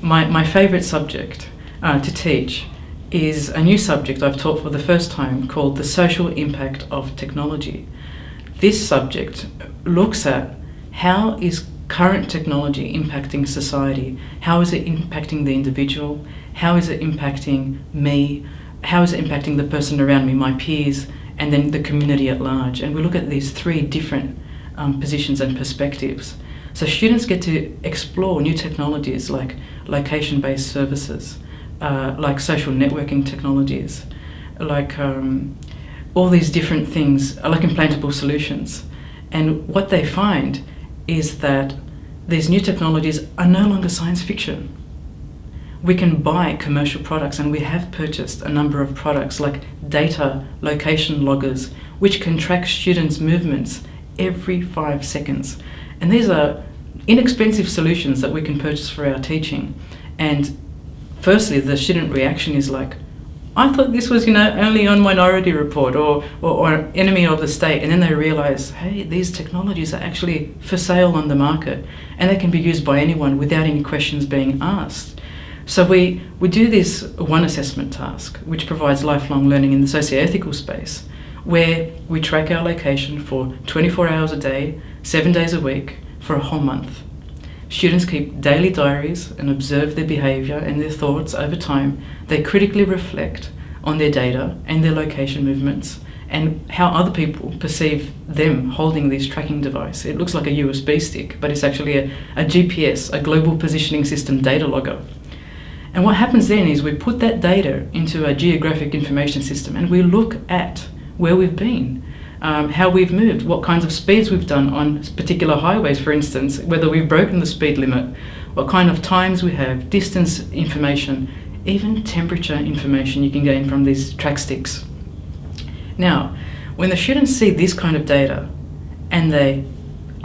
my favourite subject to teach is a new subject I've taught for the first time called the social impact of technology. This subject looks at how is current technology impacting society, how is it impacting the individual, how is it impacting me, how is it impacting the person around me, my peers, and then the community at large. And we look at these three different positions and perspectives. So students get to explore new technologies like location-based services, like social networking technologies, like all these different things, like implantable solutions. And what they find is that these new technologies are no longer science fiction. We can buy commercial products, and we have purchased a number of products like data location loggers, which can track students' movements every 5 seconds. And these are inexpensive solutions that we can purchase for our teaching. And firstly, the student reaction is like, I thought this was, only on Minority Report or Enemy of the State. And then they realize, hey, these technologies are actually for sale on the market, and they can be used by anyone without any questions being asked. So we do this one assessment task, which provides lifelong learning in the socio-ethical space, where we track our location for 24 hours a day, 7 days a week, for a whole month. Students keep daily diaries and observe their behaviour and their thoughts over time. They critically reflect on their data and their location movements and how other people perceive them holding this tracking device. It looks like a USB stick, but it's actually a GPS, a global positioning system data logger. And what happens then is we put that data into a geographic information system, and we look at where we've been, how we've moved, what kinds of speeds we've done on particular highways, for instance, whether we've broken the speed limit, what kind of times we have, distance information, even temperature information you can gain from these track sticks. Now, when the students see this kind of data and they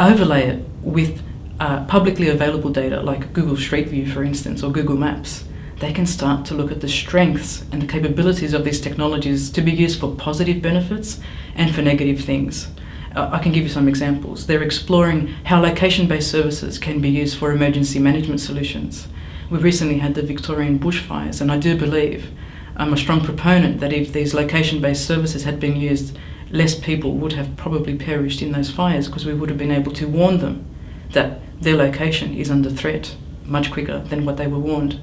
overlay it with publicly available data like Google Street View, for instance, or Google Maps, they can start to look at the strengths and the capabilities of these technologies to be used for positive benefits and for negative things. I can give you some examples. They're exploring how location-based services can be used for emergency management solutions. We recently had the Victorian bushfires, and I do believe, I'm a strong proponent that if these location-based services had been used, less people would have probably perished in those fires, because we would have been able to warn them that their location is under threat much quicker than what they were warned.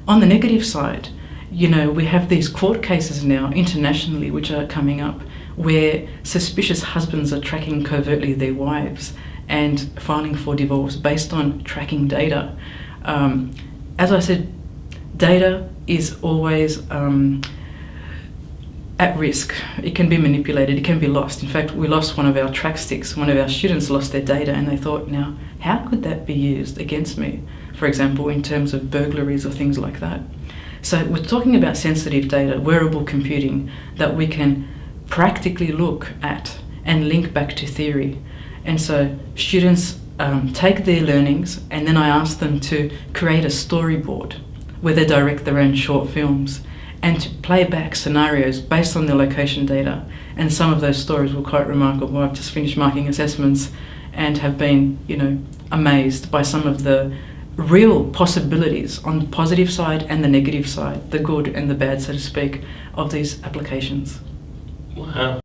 On the negative side, we have these court cases now internationally which are coming up where suspicious husbands are tracking covertly their wives and filing for divorce based on tracking data. As I said, data is always at risk. It can be manipulated, it can be lost. In fact, we lost one of our track sticks. One of our students lost their data, and they thought, now, how could that be used against me? For example, in terms of burglaries or things like that. So we're talking about sensitive data, wearable computing, that we can practically look at and link back to theory. And so students take their learnings, and then I ask them to create a storyboard where they direct their own short films and to play back scenarios based on their location data. And some of those stories were quite remarkable. I've just finished marking assessments and have been, amazed by some of the real possibilities on the positive side and the negative side, the good and the bad, so to speak, of these applications. Wow.